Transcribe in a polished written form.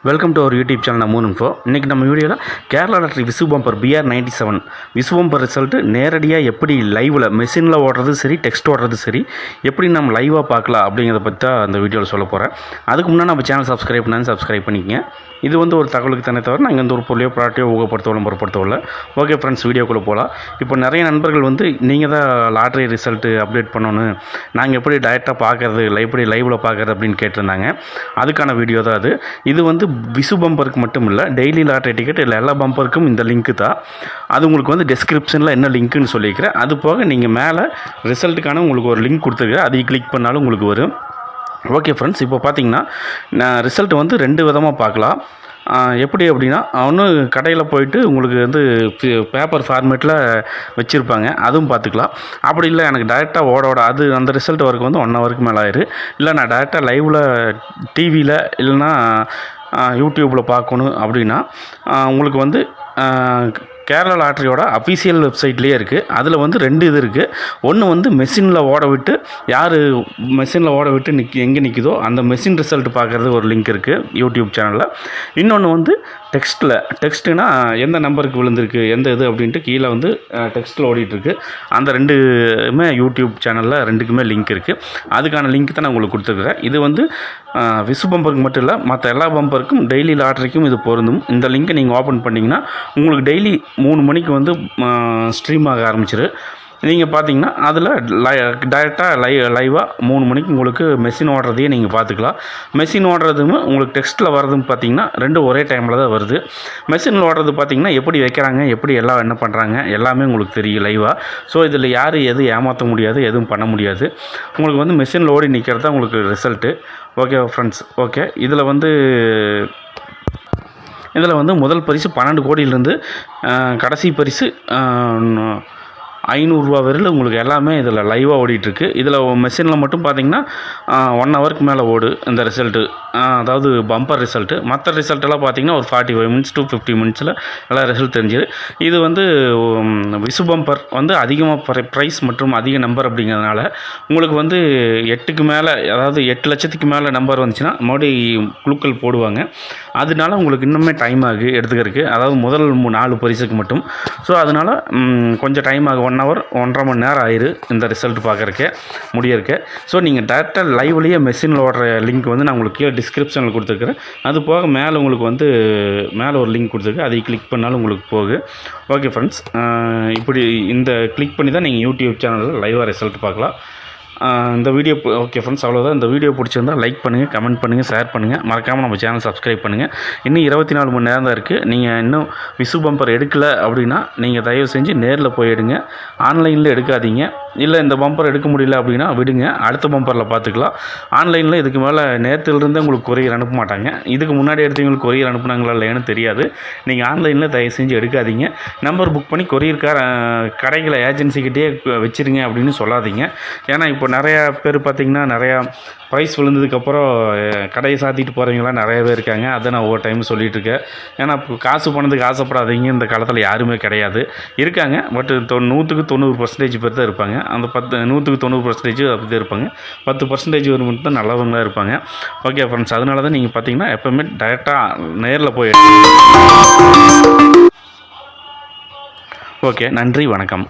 Welcome to our YouTube channel Moon Info. இன்றைக்கி நம்ம வீடியோவில் Kerala lottery Vishu bumper BR97 Vishu bumper result நேரடியாக எப்படி லைவில் மெஷினில் ஓடுறது சரி, டெக்ஸ்ட் ஓடுறது சரி, எப்படி நம்ம லைவாக பார்க்கலாம் அப்படிங்கிறத பற்றி தான் அந்த வீடியோவில் சொல்ல போகிறேன். அதுக்கு முன்னாடி நம்ம சேனல் சப்ஸ்கிரைப் பண்ணிக்கங்க. இது ஒரு தகவலுக்கு தானே தவிர நாங்கள் ஒரு பொருளையோ ப்ராடக்டையோ ஊக்கப்படுத்தவில்லை, பொருட்படுத்தவில்லை. ஓகே ஃப்ரெண்ட்ஸ், வீடியோக்குள்ளே போகலாம். இப்போ நிறைய நண்பர்கள் நீங்கள் தான் லாட்ரி ரிசல்ட்டு அப்டேட் பண்ணணும், நாங்கள் எப்படி டைரெக்டாக பார்க்குறது, எப்படி லைவில் பார்க்குறது அப்படின்னு கேட்டிருந்தாங்க. அதுக்கான வீடியோ தான் அது. இது விசு பம்பருக்கு மட்டும் இல்லை, டெய்லி லாட்ரி டிக்கெட் இல்லை எல்லா பம்பருக்கும் இந்த லிங்க்கு தான். அது உங்களுக்கு டெஸ்கிரிப்ஷனில் என்ன லிங்க்குன்னு சொல்லியிருக்கிறேன். அது போக நீங்கள் மேலே ரிசல்ட்டுக்கான உங்களுக்கு ஒரு லிங்க் கொடுத்துருக்கேன், அதை கிளிக் பண்ணாலும் உங்களுக்கு வரும். ஓகே ஃப்ரெண்ட்ஸ், இப்போ பார்த்தீங்கன்னா நான் ரிசல்ட் 2 விதமாக பார்க்கலாம். எப்படி அப்படின்னா, ஒன்று கடையில் போயிட்டு உங்களுக்கு பேப்பர் ஃபார்மேட்டில் வச்சுருப்பாங்க, அதுவும் பார்த்துக்கலாம். அப்படி இல்லை எனக்கு டைரெக்டாக ஓட அது அந்த ரிசல்ட் வரைக்கும் 1 ஹவருக்கு மேலே ஆயிரும். இல்லை நான் டைரெக்டாக லைவில் டிவியில் இல்லைன்னா யூடியூப்பில் பார்க்கணும் அப்படின்னா உங்களுக்கு கேரளா லாட்ரியோட அஃபீஷியல் வெப்சைட்லேயே இருக்குது. அதில் 2 இது இருக்குது. ஒன்று மெஷினில் ஓட விட்டு, யார் மெஷினில் ஓட விட்டு எங்கே நிற்குதோ அந்த மெஷின் ரிசல்ட் பார்க்குறது ஒரு லிங்க் இருக்குது யூடியூப் சேனலில். இன்னொன்று டெக்ஸ்ட்டுனா எந்த நம்பருக்கு விழுந்திருக்கு, எந்த இது அப்படின்ட்டு கீழே டெக்ஸ்ட்டில் ஓடிட்டுருக்கு. அந்த 2மே யூடியூப் சேனலில் 2க்குமே லிங்க் இருக்குது. அதுக்கான லிங்க் தான் நான் உங்களுக்கு கொடுத்துருக்குறேன். இது விசு பம்பருக்கு மட்டும் இல்லை, மற்ற எல்லா பம்பருக்கும் டெய்லி லாட்ரிக்கும் இது பொருந்தும். இந்த லிங்க்கை நீங்கள் ஓப்பன் பண்ணிங்கன்னா உங்களுக்கு டெய்லி 3 மணிக்கு ஸ்ட்ரீம் ஆக ஆரம்பிச்சிடும். நீங்கள் பார்த்தீங்கன்னா அதில் டைரெக்டாக லைவாக 3 மணிக்கு உங்களுக்கு மெஷின் ஓடுறதையே நீங்கள் பார்த்துக்கலாம். மெஷின் ஓடுறதும் உங்களுக்கு டெக்ஸ்ட்டில் வர்றதும் பார்த்தீங்கன்னா 2 ஒரே டைமில் தான் வருது. மெஷினில் ஓடுறது பார்த்தீங்கன்னா எப்படி வைக்கிறாங்க, எப்படி எல்லாம் என்ன பண்ணுறாங்க எல்லாமே உங்களுக்கு தெரியும் லைவாக. ஸோ இதில் யார் எதுவும் ஏமாற்ற முடியாது, எதுவும் பண்ண முடியாது. உங்களுக்கு மெஷினில் ஓடி நிற்கிறது தான் உங்களுக்கு ரிசல்ட்டு. Okay friends, okay. இதில் முதல் பரிசு 12 கோடியிலேருந்து கடைசி பரிசு 500 ரூபா வரையில் உங்களுக்கு எல்லாமே இதில் லைவாக ஓடிட்டுருக்கு. இதில் மெஷினில் மட்டும் பார்த்தீங்கன்னா 1 ஹவருக்கு மேலே ஓடு இந்த ரிசல்ட்டு, அதாவது பம்பர் ரிசல்ட்டு. மற்ற ரிசல்ட்டெல்லாம் பார்த்தீங்கன்னா ஒரு 45 மினிட்ஸ் to 50 மினிட்ஸில் எல்லாம் ரிசல்ட் தெரிஞ்சுது. இது விசு பம்பர் அதிகமாக ப்ரைஸ் மற்றும் அதிக நம்பர் அப்படிங்கிறதுனால உங்களுக்கு 8க்கு மேலே, அதாவது 8 லட்சத்துக்கு மேலே நம்பர் வந்துச்சுன்னா மறுபடியும் குழுக்கள் போடுவாங்க. அதனால உங்களுக்கு இன்னுமே டைம் ஆகுது எடுத்துக்கிறதுக்கு, அதாவது முதல் 4 பரிசுக்கு மட்டும். ஸோ அதனால் கொஞ்சம் டைம் ஆகும், 1 ஹவர் 1.5 மணி நேரம் ஆயிரு இந்த ரிசல்ட் பார்க்குறக்கு முடியறக்கு. ஸோ நீங்கள் டேரெக்டாக லைவ்லேயே மெஷினில் ஓடுற லிங்க் நான் உங்களுக்கு கீழே டிஸ்கிரிப்ஷனில் கொடுத்துருக்குறேன். அது போக மேலே உங்களுக்கு மேலே ஒரு லிங்க் கொடுத்துருக்கு, அதை கிளிக் பண்ணாலும் உங்களுக்கு போகுது. ஓகே ஃப்ரெண்ட்ஸ், இப்படி இந்த கிளிக் பண்ணி தான் நீங்கள் யூடியூப் சேனலில் லைவாக ரிசல்ட் பார்க்கலாம். இந்த வீடியோ ஓகே ஃப்ரெண்ட்ஸ், அவ்வளோதான். இந்த வீடியோ பிடிச்சிருந்தால் லைக் பண்ணுங்கள், கமெண்ட் பண்ணுங்கள், ஷேர் பண்ணுங்கள். மறக்காமல் நம்ம சேனல் சப்ஸ்கிரைப் பண்ணுங்கள். இன்னும் 24 மணி நேரம் தான் இருக்குது. நீங்கள் இன்னும் விசு பம்பர் எடுக்கலை அப்படின்னா நீங்கள் தயவு செஞ்சு நேரில் போய் எடுங்க, ஆன்லைனில் எடுக்காதீங்க. இல்லை இந்த பம்பர் எடுக்க முடியல அப்படின்னா விடுங்க, அடுத்த பம்பரில் பார்த்துக்கலாம். ஆன்லைனில் இதுக்கு மேலே நேரத்திலிருந்தே உங்களுக்கு கொரியர் அனுப்ப மாட்டாங்க. இதுக்கு முன்னாடி எடுத்தவங்களுக்கு கொரியர் அனுப்புனாங்களா இல்லையான்னு தெரியாது. நீங்கள் ஆன்லைனில் தயவு செஞ்சு எடுக்காதீங்க. நம்பர் புக் பண்ணி கொரியர்கார கடைகளை ஏஜென்சிக்கிட்டே வச்சுருங்க அப்படின்னு சொல்லாதீங்க. ஏன்னா இப்போ நிறையா பேர் பார்த்திங்கன்னா நிறையா ப்ரைஸ் விழுந்ததுக்கப்புறம் கடையை சாத்திட்டு போகிறவங்களாம் நிறைய பேர் இருக்காங்க. அதை நான் ஒவ்வொரு டைமும் சொல்லிகிட்ருக்கேன். ஏன்னா இப்போ காசு பணத்துக்கு ஆசைப்படாதீங்க, இந்த காலத்தில் யாருமே கிடையாது. இருக்காங்க, பட் 100க்கு 90% பேர் தான் இருப்பாங்க. அந்த 100க்கு 90% அப்படி தான் இருப்பாங்க. 10% ஒரு மட்டும் தான் நல்லவங்களாக இருப்பாங்க. ஓகே ஃப்ரெண்ட்ஸ், அதனால தான் நீங்கள் பார்த்தீங்கன்னா எப்போவுமே டைரெக்டாக நேரில் போய். ஓகே, நன்றி, வணக்கம்.